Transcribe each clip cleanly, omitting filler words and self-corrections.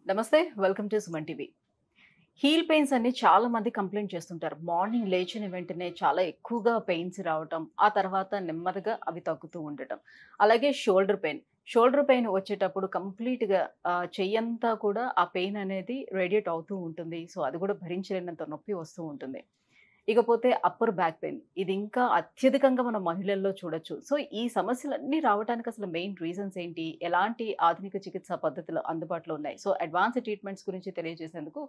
నమస్తే welcome to Suman TV. Heel pains అన్ని చాలా మంది కంప్లైంట్ చేస్తుంటారు. మార్నింగ్ లేచిన వెంటనే చాలా ఎక్కువగా పెయిన్స్ రావటం, ఆ తర్వాత నెమ్మదిగా అవి తగ్గుతూ ఉండటం. అలాగే షోల్డర్ పెయిన్ వచ్చేటప్పుడు కంప్లీట్‌గా చెయ్యంతా కూడా ఆ పెయిన్ అనేది రేడియేట్ అవుతూ ఉంటుంది. సో, అది కూడా భరించలేనంత నొప్పి వస్తూ ఉంటుంది. ఇకపోతే అప్పర్ బ్యాక్ పెయిన్. ఇది ఇంకా అత్యధికంగా మనం మహిళల్లో చూడొచ్చు. సో, ఈ సమస్యలన్నీ రావటానికి అసలు మెయిన్ రీజన్స్ ఏంటి? ఎలాంటి ఆధునిక చికిత్సా పద్ధతులు అందుబాటులో ఉన్నాయి? సో, అడ్వాన్స్డ్ ట్రీట్మెంట్స్ గురించి తెలియజేసేందుకు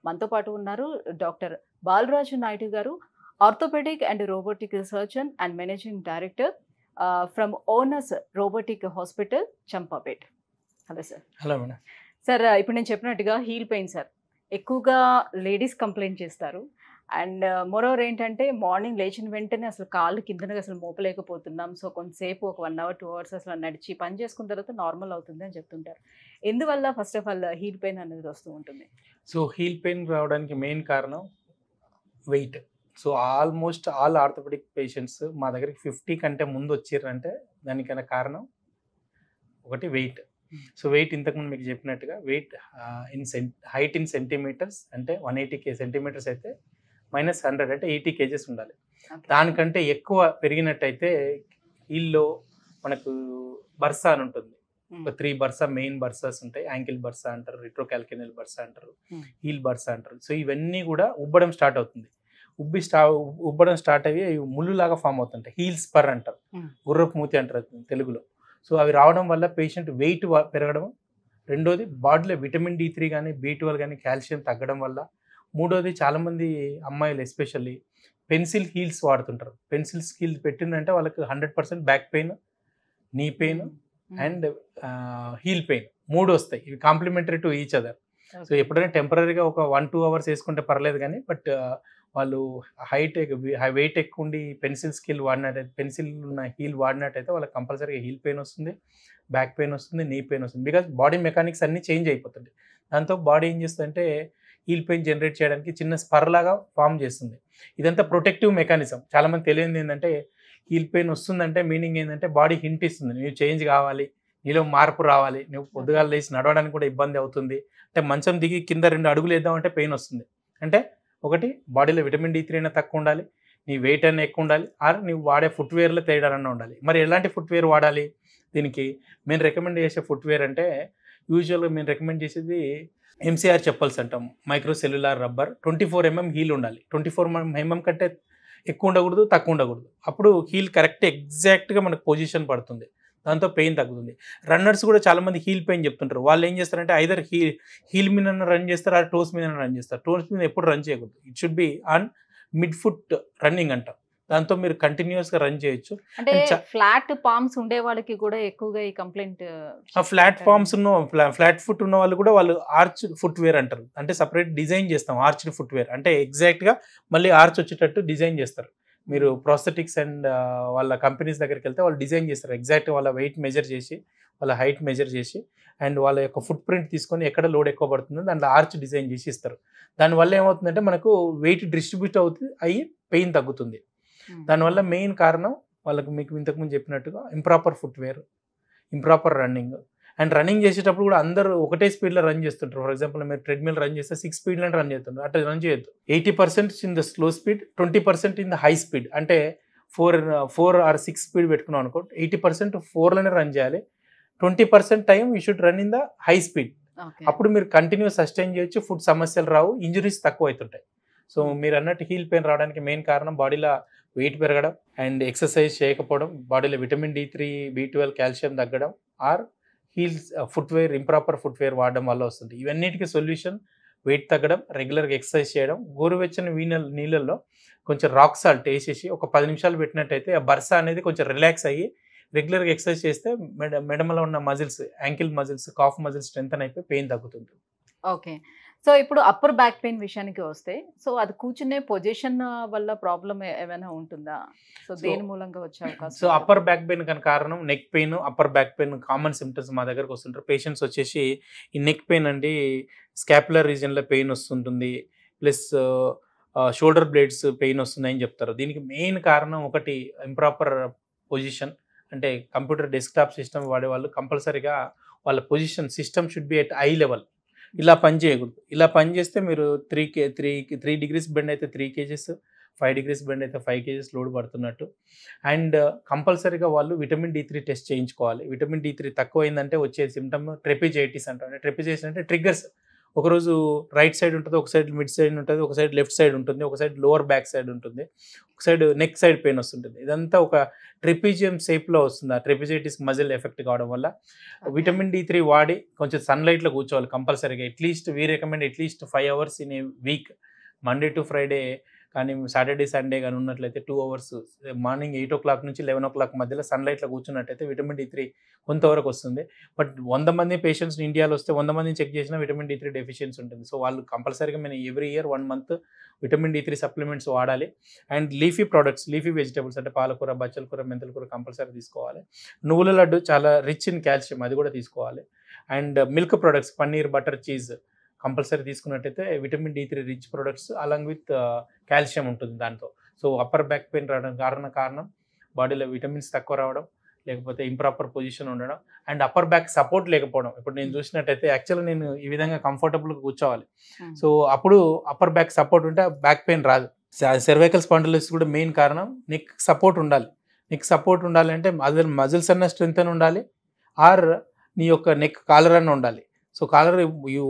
మనతో పాటు ఉన్నారు doctor Balaraju Naidu garu. Orthopaedic and robotic surgeon and managing director from Onus robotic hospital, Champapet. Hello sir. Hello madam. Sir, ఇప్పుడు నేను చెప్పినట్టుగా హీల్ పెయిన్ సార్ ఎక్కువగా లేడీస్ కంప్లైంట్ చేస్తారు. అండ్ మోరోవర్ ఏంటంటే మార్నింగ్ లేచిన వెంటనే అసలు కాళ్ళు కిందనగా అసలు మోపలేకపోతున్నాం. సో, కొంతసేపు ఒక 1 అవర్, 2 అవర్స్ అసలు నడిచి పని చేసుకున్న తర్వాత నార్మల్ అవుతుంది అని చెప్తుంటారు. ఎందువల్ల first of all heel pain అనేది వస్తూ ఉంటుంది? సో హీల్ పెయిన్ రావడానికి మెయిన్ కారణం weight. So almost all orthopaedic patients మా దగ్గరికి 50 కంటే ముందు వచ్చిర్రంటే దానికైనా కారణం ఒకటి వెయిట్. సో వెయిట్ ఇంతకుముందు మీకు చెప్పినట్టుగా వెయిట్ హైట్ ఇన్ సెంటీమీటర్స్ అంటే 180 సెంటీమీటర్స్ అయితే -100 అంటే 80 కేజెస్ ఉండాలి. దానికంటే ఎక్కువ పెరిగినట్టయితే హీల్లో మనకు బర్సా అని ఉంటుంది. ఒక 3 బర్సా మెయిన్ బర్సాస్ ఉంటాయి. యాంకిల్ బర్సా అంటారు, రిట్రోకాల్కినల్ బర్సా అంటారు, హీల్ బర్సా అంటారు. సో ఇవన్నీ కూడా ఉబ్బడం స్టార్ట్ అవుతుంది. ఉబ్బడం స్టార్ట్ అయ్యి ముళ్ళులాగా ఫామ్ అవుతుంటాయి. హీల్ స్పర్ అంటారు, గుర్రపు మూతి అంటారు తెలుగులో. సో అవి రావడం వల్ల పేషెంట్ వెయిట్ పెరగడం, రెండోది బాడీలో విటమిన్ D3 కానీ B12 కానీ కాల్షియం తగ్గడం వల్ల, మూడోది చాలామంది అమ్మాయిలు ఎస్పెషల్లీ పెన్సిల్ హీల్స్ వాడుతుంటారు. పెన్సిల్ హీల్స్ పెట్టిందంటే వాళ్ళకి 100% back pain, knee pain and heel pain 3 వస్తాయి. ఇవి complementary to each other. So ఎప్పుడైనా టెంపరీగా ఒక 1-2 అవర్స్ వేసుకుంటే పర్లేదు కానీ బట్ వాళ్ళు వెయిట్ ఎక్కువ ఉండి పెన్సిల్ ఉన్న హీల్ వాడినట్టయితే వాళ్ళకి కంపల్సరీగా హీల్ పెయిన్ వస్తుంది, బ్యాక్ పెయిన్ వస్తుంది, నీ పెయిన్ వస్తుంది. బికాజ్ బాడీ మెకానిక్స్ అన్నీ చేంజ్ అయిపోతుంది. దాంతో బాడీ ఏం చేస్తుందంటే హీల్ పెయిన్ జనరేట్ చేయడానికి చిన్న స్పర్ లాగా ఫామ్ చేస్తుంది. ఇదంతా ప్రొటెక్టివ్ మెకానిజం. చాలామంది తెలియదు ఏంటంటే హీల్ పెయిన్ వస్తుందంటే మీనింగ్ ఏంటంటే బాడీ హింట్ ఇస్తుంది, నువ్వు చేంజ్ కావాలి, నీలో మార్పు రావాలి, నువ్వు పొద్దుగాల లేచి నడవడానికి కూడా ఇబ్బంది అవుతుంది, అంటే మంచం దిగి కింద 2 అడుగులు వేద్దామంటే పెయిన్ వస్తుంది. అంటే ఒకటి బాడీలో విటమిన్ D3 అయినా తక్కువ ఉండాలి, నీ వెయిట్ అయినా ఎక్కువ ఉండాలి, ఆర్ నువ్వు వాడే ఫుట్వేర్లో తేడాలన్నా ఉండాలి. మరి ఎలాంటి ఫుట్వేర్ వాడాలి? దీనికి మేము రికమెండ్ చేసే ఫుట్వేర్ అంటే యూజువల్గా మేము రికమెండ్ చేసేది MCR చెప్పల్స్ అంటాం, micro cellular rubber. 24 mm heel ఉండాలి. 24 mm కంటే ఎక్కువ ఉండకూడదు, తక్కువ ఉండకూడదు. అప్పుడు హీల్ కరెక్ట్ ఎగ్జాక్ట్గా మనకు పొజిషన్ పడుతుంది, దాంతో పెయిన్ తగ్గుతుంది. రన్నర్స్ కూడా చాలామంది హీల్ పెయిన్ చెప్తుంటారు. వాళ్ళు ఏం చేస్తారంటే ఐదర్ హీల్ మీద రన్ చేస్తారు, ఆ టోస్ మీద రన్ చేస్తారు. టోస్ మీద ఎప్పుడు రన్ చేయకూడదు. It should be on mid foot running అంటాం. దాంతో మీరు కంటిన్యూస్గా రన్ చేయొచ్చు. అంటే ఫ్లాట్ పామ్స్ ఉండే వాళ్ళకి కూడా ఎక్కువగా ఈ కంప్లైంట్. ఫ్లాట్ ఫుట్ ఉన్న వాళ్ళు కూడా వాళ్ళు ఆర్చ్ ఫుట్వేర్ అంటారు. అంటే సపరేట్ డిజైన్ చేస్తాం ఆర్చ్డ్ ఫుట్వేర్. అంటే ఎగ్జాక్ట్గా మళ్ళీ ఆర్చ్ వచ్చేటట్టు డిజైన్ చేస్తారు. మీరు ప్రాస్థెటిక్స్ అండ్ వాళ్ళ కంపెనీస్ దగ్గరికి వెళ్తే వాళ్ళు డిజైన్ చేస్తారు. ఎగ్జాక్ట్ వాళ్ళ వెయిట్ మెజర్ చేసి, వాళ్ళ హైట్ మెజర్ చేసి అండ్ వాళ్ళ యొక్క ఫుట్ ప్రింట్ తీసుకొని ఎక్కడ లోడ్ ఎక్కువ పడుతుందో దాంట్లో ఆర్చ్ డిజైన్ చేసి ఇస్తారు. దానివల్ల ఏమవుతుందంటే మనకు వెయిట్ డిస్ట్రిబ్యూట్ అయ్యి పెయిన్ తగ్గుతుంది. దానివల్ల మెయిన్ కారణం వాళ్ళకి మీకు ఇంతకుముందు చెప్పినట్టుగా improper footwear, improper running. And running చేసేటప్పుడు కూడా అందరూ ఒకటే స్పీడ్లో రన్ చేస్తుంటారు. ఫర్ ఎగ్జాంపుల్ మీరు ట్రెడ్మిల్ రన్ చేస్తే 6 స్పీడ్లో రన్ చేస్తుంటారు. అట్లా రన్ చేయొద్దు. 80% in the slow speed, 20% in the high speed. అంటే 4 or 6 స్పీడ్ పెట్టుకున్నాం అనుకో, 80% 4లోనే రన్ చేయాలి. 20% time you should run in the high speed. అప్పుడు మీరు కంటిన్యూస్ సస్టైన్ చేయొచ్చు, ఫుడ్ సమస్యలు రావు, ఇంజురీస్ తక్కువ అవుతుంటాయి. సో మీరు అన్నట్టు హీల్ పెయిన్ రావడానికి మెయిన్ కారణం బాడీలో వెయిట్ పెరగడం అండ్ ఎక్సర్సైజ్ చేయకపోవడం, బాడీలో విటమిన్ D3, B12, కాల్షియం తగ్గడం, or heels footwear improper footwear వాడడం వల్ల వస్తుంది. ఇవన్నిటికీ సొల్యూషన్ వెయిట్ తగ్గడం, రెగ్యులర్గా ఎక్సర్సైజ్ చేయడం, గోరువెచ్చని నీళ్ళల్లో కొంచెం రాక్ సాల్ట్ వేసేసి ఒక 10 నిమిషాలు పెట్టినట్టయితే ఆ బర్సా అనేది కొంచెం రిలాక్స్ అయ్యి రెగ్యులర్గా ఎక్సర్సైజ్ చేస్తే మెడమలో ఉన్న muscles, ankle muscles, calf muscles strengthen అయిపోయి పెయిన్ తగ్గుతుంది. ఓకే. సో ఇప్పుడు అప్పర్ బ్యాక్ పెయిన్ విషయానికి వస్తే, సో అది కూర్చునే పొజిషన్ వల్ల ప్రాబ్లం ఏమైనా ఉంటుందా? సో దేని మూలంగా వచ్చే అవకాశం? సో అప్పర్ బ్యాక్ పెయిన్ కనుక కారణం neck pain, upper back pain common symptoms మా దగ్గరకు వస్తుంటారు. పేషెంట్స్ వచ్చేసి ఈ నెక్ పెయిన్ అండి, స్కాపులర్ రీజన్లో పెయిన్ వస్తుంటుంది, ప్లస్ షోల్డర్ బ్లేడ్స్ పెయిన్ వస్తున్నాయని చెప్తారు. దీనికి మెయిన్ కారణం ఒకటి ఇంప్రాపర్ పొజిషన్. అంటే కంప్యూటర్ డెస్క్టాప్ సిస్టమ్ వాడేవాళ్ళు కంపల్సరీగా వాళ్ళ position system should be at I level. ఇలా పని చేయకూడదు. ఇలా పని చేస్తే మీరు 3 degrees బెండ్ అయితే 3 kgs, 5 degrees బెండ్ అయితే 5 kgs లోడ్ పడుతున్నట్టు. అండ్ కంపల్సరీగా వాళ్ళు విటమిన్ D3 టెస్ట్ చేయించుకోవాలి. విటమిన్ D3 తక్కువైందంటే వచ్చే సిమ్టమ్ ట్రెపిజైటిస్ అంటారు. అంటే ట్రెపిజైటిస్ అంటే ట్రిగ్గర్స్. ఒకరోజు రైట్ సైడ్ ఉంటుంది, ఒక సైడ్ మిడ్ సైడ్ ఉంటుంది, ఒక సైడ్ లెఫ్ట్ సైడ్ ఉంటుంది, ఒక సైడ్ లోవర్ బ్యాక్ సైడ్ ఉంటుంది, ఒక సైడ్ నెక్ సైడ్ పెయిన్ వస్తుంటుంది. ఇదంతా ఒక ట్రెపిజియం షేప్లో వస్తుంది. ఆ ట్రెపిజైటిస్ మజిల్ ఎఫెక్ట్ కావడం వల్ల విటమిన్ D3 వాడి కొంచెం సన్లైట్లో కూర్చోవాలి కంపల్సరీగా. At least we recommend at least 5 hours in a week, Monday to Friday కానీ సాటర్డే సండే కానీ ఉన్నట్లయితే 2 hours మార్నింగ్ 8 o'clock నుంచి 11 o'clock మధ్యలో సన్లైట్లో కూర్చున్నట్టయితే విటమిన్ D3 కొంతవరకు వస్తుంది. బట్ 100 మంది పేషెంట్స్ ఇండియాలో వస్తే 100 మందిని చెక్ చేసినా విటమిన్ D3 డెఫిషియన్సీ ఉంటుంది. సో వాళ్ళు కంపల్సరీగా మేము every year 1 month vitamin D3 supplements వాడాలి. And leafy products, leafy vegetables అంటే పాలకూర, బచ్చల కూర, మెంతుల కూర కంపల్సరీ తీసుకోవాలి. నువ్వుల లడ్డు చాలా రిచ్ ఇన్ కాల్షియం, అది కూడా తీసుకోవాలి. And milk products, paneer, butter, cheese compulsory తీసుకున్నట్టయితే vitamin D3 rich products along with calcium ఉంటుంది దాంతో. సో అప్పర్ బ్యాక్ పెయిన్ రావడం కారణం బాడీలో విటమిన్స్ తక్కువ రావడం, లేకపోతే ఇంప్రాపర్ పొజిషన్ ఉండడం, అండ్ అప్పర్ బ్యాక్ సపోర్ట్ లేకపోవడం. ఇప్పుడు నేను చూసినట్టయితే యాక్చువల్గా నేను ఈ విధంగా కంఫర్టబుల్గా కూర్చోవాలి. సో అప్పుడు అప్పర్ బ్యాక్ సపోర్ట్ ఉంటే బ్యాక్ పెయిన్ రాదు. సెర్వైకల్ స్పాండిలోసిస్ కూడా మెయిన్ కారణం నెక్ సపోర్ట్ ఉండాలి. నెక్ సపోర్ట్ ఉండాలి అంటే మజిల్స్ అన్న స్ట్రెంత్ అని ఉండాలి, ఆర్ నీ యొక్క నెక్ కాలర్ అన్న ఉండాలి. సో కాలర్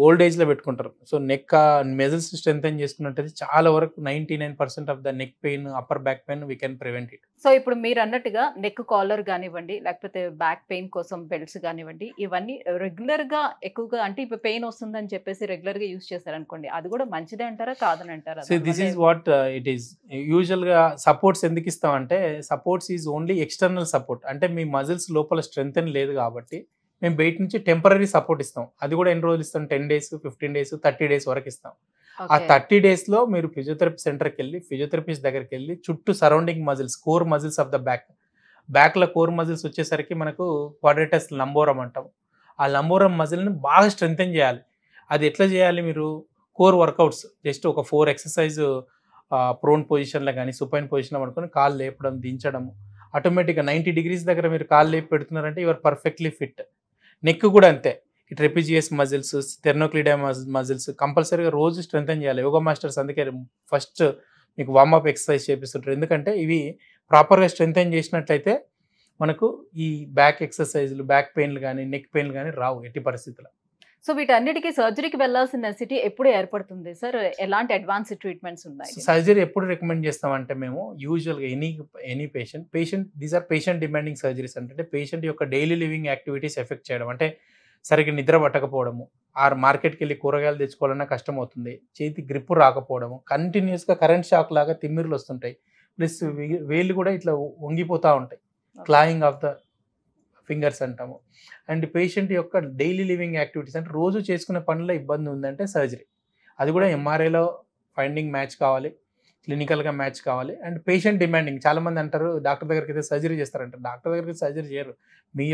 ఓల్డ్ ఏజ్లో పెట్టుకుంటారు. సో నెక్ మెజల్స్ స్ట్రెంథెన్ చేసుకున్నట్టయితే చాలా వరకు 99% of the neck pain, upper back pain we can prevent it. So ఇప్పుడు మీరు అన్నట్టుగా నెక్ కాలర్ కానివ్వండి, లేకపోతే బ్యాక్ పెయిన్ కోసం బెల్ట్స్ కానివ్వండి, ఇవన్నీ రెగ్యులర్గా ఎక్కువగా అంటే ఇప్పుడు పెయిన్ వస్తుందని చెప్పేసి రెగ్యులర్గా యూజ్ చేశారనుకోండి, అది కూడా మంచిదే అంటారా కాదని అంటారా? So this is what it is. యూజువల్గా సపోర్ట్స్ ఎందుకు ఇస్తామంటే supports is only external support. అంటే మీ మజిల్స్ లోపల స్ట్రెంథెన్ లేదు కాబట్టి మేము బయట నుంచి టెంపరీ సపోర్ట్ ఇస్తాం. అది కూడా ఎన్ని రోజులు ఇస్తాం? 10 days, 15 days, 30 days వరకు ఇస్తాం. ఆ 30 daysలో మీరు ఫిజియోథెరపీ సెంటర్కి వెళ్ళి ఫిజియోథెరపిస్ట్ దగ్గరికి వెళ్ళి చుట్టూ surrounding muscles, core muscles of the బ్యాక్లో కోర్ మజిల్స్ వచ్చేసరికి మనకు క్వాడ్రేటస్ లంబోరం అంటాం. ఆ లంబోరం మజిల్ని బాగా స్ట్రెంథెన్ చేయాలి. అది ఎట్లా చేయాలి? మీరు కోర్ వర్కౌట్స్ జస్ట్ ఒక 4 exercise ప్రోన్ పొజిషన్లో కానీ సుపైన్ పొజిషన్లో పడుకొని కాళ్ళు లేపడం, దించడం, ఆటోమేటిక్గా 90 degrees దగ్గర మీరు కాళ్ళు లేపి పెడుతున్నారంటే యువర్ పర్ఫెక్ట్లీ ఫిట్. నెక్ కూడా అంతే. ఈ ట్రెపిజియస్ మజిల్స్, స్టెర్నోక్లిడా మజిల్స్ కంపల్సరీగా రోజు స్ట్రెంథెన్ చేయాలి. యోగా మాస్టర్స్ అందుకే ఫస్ట్ మీకు వార్మప్ ఎక్సర్సైజ్ చేపిస్తుంటారు. ఎందుకంటే ఇవి ప్రాపర్గా స్ట్రెంథెన్ చేసినట్లయితే మనకు ఈ బ్యాక్ ఎక్సర్సైజ్లు, బ్యాక్ పెయిన్లు కానీ నెక్ పెయిన్లు కానీ రావు ఎట్టి పరిస్థితుల్లో. సో వీటన్నిటికీ సర్జరీకి వెళ్ళాల్సిన నెసిటీ ఎప్పుడు ఏర్పడుతుంది సార్? ఎలాంటి అడ్వాన్స్ ట్రీట్మెంట్స్ ఉన్నాయి? సర్జరీ ఎప్పుడు రికమెండ్ చేస్తామంటే మేము యూజువల్గా any patient these are patient demanding surgeries. అంటే పేషెంట్ యొక్క డైలీ లివింగ్ యాక్టివిటీస్ ఎఫెక్ట్ చేయడం, అంటే సరిగ్గా నిద్ర పట్టకపోవడము, ఆర్ మార్కెట్కి వెళ్ళి కూరగాయలు తెచ్చుకోవాలన్నా కష్టం అవుతుంది, చేతి గ్రిప్ రాకపోవడము, కంటిన్యూస్గా కరెంట్ షాక్ లాగా తిమ్మిర్లు వస్తుంటాయి, ప్లస్ వేళ్ళు కూడా ఇట్లా వంగిపోతూ ఉంటాయి, క్లాయింగ్ ఆఫ్ ద ఫింగర్స్ అంటాము. అండ్ పేషెంట్ యొక్క డైలీ లివింగ్ యాక్టివిటీస్ అంటే రోజు చేసుకునే పనుల్లో ఇబ్బంది ఉందంటే సర్జరీ. అది కూడా MRIలో ఫైండింగ్ మ్యాచ్ కావాలి, క్లినికల్గా మ్యాచ్ కావాలి. And patient demanding. చాలామంది అంటారు డాక్టర్ దగ్గరికి అయితే సర్జరీ చేస్తారంటారు. డాక్టర్ దగ్గరికి సర్జరీ చేయరు. మీ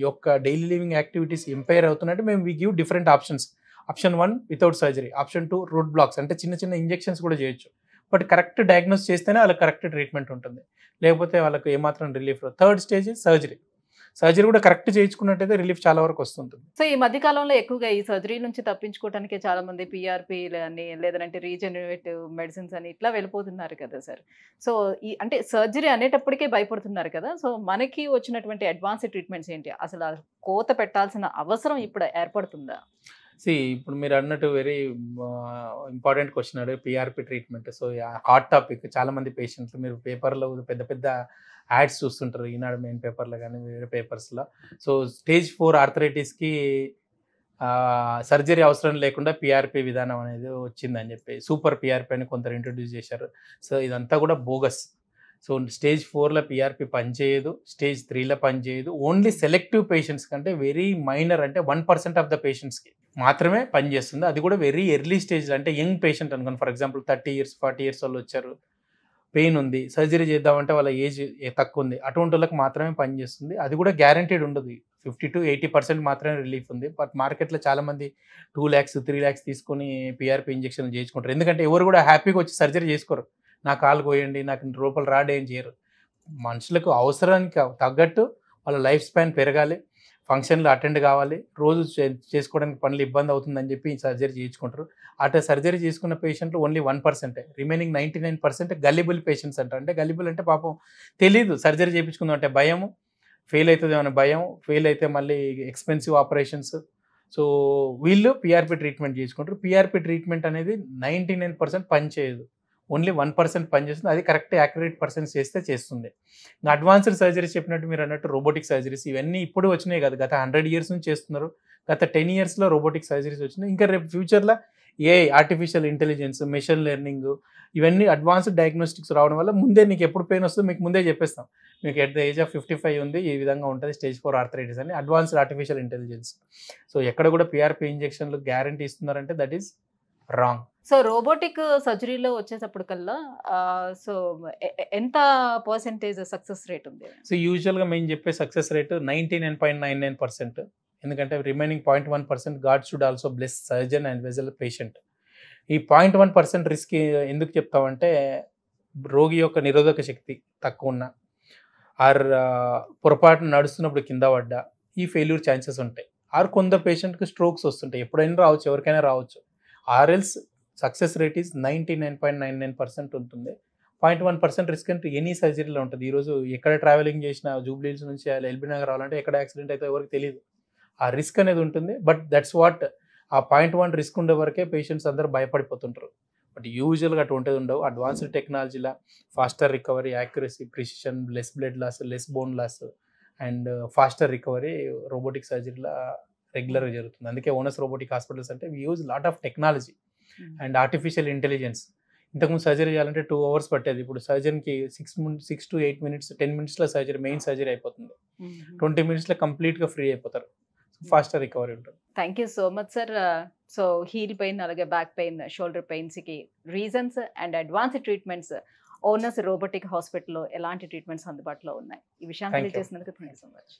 యొక్క డైలీ లివింగ్ యాక్టివిటీస్ ఎంపైర్ అవుతున్నట్టు మేము we give different options. Option 1 without surgery, option 2 root blocks, అంటే చిన్న చిన్న ఇంజెక్షన్స్ కూడా చేయొచ్చు. బట్ కరెక్ట్ డయాగ్నోస్ చేస్తేనే వాళ్ళకి కరెక్ట్ ట్రీట్మెంట్ ఉంటుంది, లేకపోతే వాళ్ళకి ఏమాత్రం రిలీఫ్. థర్డ్ స్టేజ్ సర్జరీ కూడా కరెక్ట్ చేయించుకున్నట్టయితే రిలీఫ్ చాలా వరకు వస్తుంటుంది. సో ఈ మధ్య కాలంలో ఎక్కువగా ఈ సర్జరీ నుంచి తప్పించుకోవడానికి చాలా మంది PRP అని, లేదంటే రీజనరేటివ్ మెడిసిన్స్ అని ఇట్లా వెళ్ళిపోతున్నారు కదా సార్. సో ఈ అంటే సర్జరీ అనేటప్పటికే భయపడుతున్నారు కదా. సో మనకి వచ్చినటువంటి అడ్వాన్స్ ట్రీట్మెంట్స్ ఏంటి? అసలు కోత పెట్టాల్సిన అవసరం ఇప్పుడు ఏర్పడుతుందా? ఇప్పుడు మీరు అన్నట్టు వెరీ ఇంపార్టెంట్ క్వశ్చన్ అడిగారు, PRP treatment. So hot topic. చాలామంది పేషెంట్లు మీరు పేపర్లో పెద్ద పెద్ద యాడ్స్ చూస్తుంటారు, ఈనాడు మెయిన్ పేపర్లో కానీ వేరే పేపర్స్లో. సో స్టేజ్ 4 ఆర్థరైటిస్కి సర్జరీ అవసరం లేకుండా PRP విధానం అనేది వచ్చిందని చెప్పి సూపర్ PRP అని కొందరు ఇంట్రొడ్యూస్ చేశారు. సో ఇదంతా కూడా బోగస్. సో స్టేజ్ 4లో PRP పనిచేయదు, స్టేజ్ 3లో పనిచేయదు. ఓన్లీ సెలెక్టివ్ పేషెంట్స్ కంటే వెరీ మైనర్ అంటే 1% ఆఫ్ ద పేషెంట్స్కి మాత్రమే పనిచేస్తుంది. అది కూడా వెరీ ఎర్లీ స్టేజ్లో, అంటే యంగ్ పేషెంట్ అనుకోండి, ఫర్ ఎగ్జాంపుల్ 30 years 40 years వాళ్ళు వచ్చారు, పెయిన్ ఉంది, సర్జరీ చేద్దామంటే వాళ్ళ ఏజ్ తక్కువ ఉంది, అటువంటి వాళ్ళకి మాత్రమే పనిచేస్తుంది. అది కూడా గ్యారంటీడ్ ఉండదు. 50 to 80% మాత్రమే రిలీఫ్ ఉంది. బట్ మార్కెట్లో చాలామంది 2 lakhs 3 lakhs తీసుకొని PRP ఇంజెక్షన్ చేయించుకుంటారు. ఎందుకంటే ఎవరు కూడా హ్యాపీగా వచ్చి సర్జరీ చేసుకోరు. నా కాలు కోయండి, నాకు రూపాయలు రాడ్ ఏం చేయరు. మనుషులకు అవసరానికి తగ్గట్టు వాళ్ళ లైఫ్ స్పాన్ పెరగాలి, ఫంక్షన్లో అటెండ్ కావాలి, రోజు చేసుకోవడానికి పనులు ఇబ్బంది అవుతుందని చెప్పి సర్జరీ చేయించుకుంటారు. అటు సర్జరీ చేసుకున్న పేషెంట్లు ఓన్లీ 1%, రిమైనింగ్ 99% గల్లిబుల్ పేషెంట్స్ అంటారు. అంటే గల్లిబుల్ అంటే పాపం తెలీదు సర్జరీ చేయించుకుందాం అంటే భయము, ఫెయిల్ అవుతుంది అనే భయం, ఫెయిల్ అయితే మళ్ళీ ఎక్స్పెన్సివ్ ఆపరేషన్స్. సో వీళ్ళు పిఆర్పి ట్రీట్మెంట్ చేసుకుంటారు. పిఆర్పి ట్రీట్మెంట్ అనేది 99% పనిచేయదు, ఓన్లీ 1% పనిచేస్తుంది. అది కరెక్ట్ యాక్యురేట్ పర్సన్స్ చేస్తే చేస్తుంది. అడ్వాన్స్డ్ సర్జరీస్ చెప్పినట్టు మీరు అన్నట్టు రోబోటిక్ సర్జరీస్ ఇవన్నీ ఇప్పుడు వచ్చినాయి కదా, గత 100 years నుంచి చేస్తున్నారు. గత 10 yearsలో రోబోటిక్ సర్జరీస్ వచ్చినాయి. ఇంకా రేపు ఫ్యూచర్లో AI, artificial intelligence, machine learning ఇవన్నీ అడ్వాన్స్డ్ డయాగ్నోస్టిక్స్ రావడం వల్ల ముందే నీకు ఎప్పుడు పెయిన్ వస్తుందో మీకు ముందే చెప్పేస్తాం. మీకు ఎట్ ద ఏజ్ ఆఫ్ 55 ఉంది, ఈ విధంగా ఉంటుంది స్టేజ్ 4 ఆర్థరైటిస్ అని అడ్వాన్స్డ్ ఆర్టిఫిషియల్ ఇంటెలిజెన్స్. సో ఎక్కడ కూడా పిఆర్పి ఇంజెక్షన్లు గ్యారంటీ ఇస్తున్నారంటే that is wrong. So robotic సర్జరీలో వచ్చేటప్పటికల్లా సో ఎంత పర్సెంటేజ్ సక్సెస్ రేట్ ఉంది? సో యూజువల్గా మేము చెప్పే సక్సెస్ రేట్ 99.99%. ఎందుకంటే remaining 0.1% God should also bless surgeon and వెజల్ పేషెంట్. ఈ 0.1% రిస్క్ ఎందుకు చెప్తామంటే రోగి యొక్క నిరోధక శక్తి తక్కువ ఉన్న, ఆర్ పొరపాటున నడుస్తున్నప్పుడు కింద పడ్డా ఈ ఫెయిల్యూర్ ఛాన్సెస్ ఉంటాయి. ఆర్ కొందరు పేషెంట్కి స్ట్రోక్స్ వస్తుంటాయి, ఎప్పుడైనా రావచ్చు, ఎవరికైనా రావచ్చు. ఆర్ఎల్స్ సక్సెస్ రేట్ ఈస్ 99.99% ఉంటుంది. 0.1% రిస్క్ అంటే ఎనీ సర్జరీలో ఉంటుంది. ఈరోజు ఎక్కడ ట్రావెలింగ్ చేసినా జూబ్లీహిల్స్ నుంచి ఎల్బీ నగర్ రావాలంటే ఎక్కడ యాక్సిడెంట్ అయితే ఎవరికి తెలియదు. ఆ రిస్క్ అనేది ఉంటుంది. బట్ దట్స్ వాట్, ఆ 0.1 రిస్క్ ఉండే వరకే పేషెంట్స్ అందరూ భయపడిపోతుంటారు. బట్ యూజువల్గా అటువంటిది ఉండవు. అడ్వాన్స్డ్ టెక్నాలజీలా faster recovery, accuracy, precision, less blood loss, less bone loss and faster recovery robotic సర్జరీలో రెగ్యులర్గా జరుగుతుంది. అందుకే ఓనస్ రోబోటిక్ హాస్పిటల్స్ అంటే we use lot of technology and artificial intelligence. ఇంతకుముందు సర్జరీ చేయాలంటే 2 hours పట్టేది, ఇప్పుడు సర్జన్కి 6 to 8 minutes, 10 minutesలో సర్జరీ, మెయిన్ సర్జరీ అయిపోతుంది. 20 minutesలో కంప్లీట్గా ఫ్రీ అయిపోతారు. ఫాస్టర్ రికవరీ ఉంటుంది. Thank you so much sir. So heel pain, అలాగే బ్యాక్ పెయిన్, షోల్డర్ పెయిన్స్కి reasons and advanced treatments Onus robotic హాస్పిటల్లో ఎలాంటి ట్రీట్మెంట్స్ అందుబాటులో ఉన్నాయి, ఈ విషయాన్ని తెలియజేసినందుకు థ్యాంక్ యూ సో మచ్.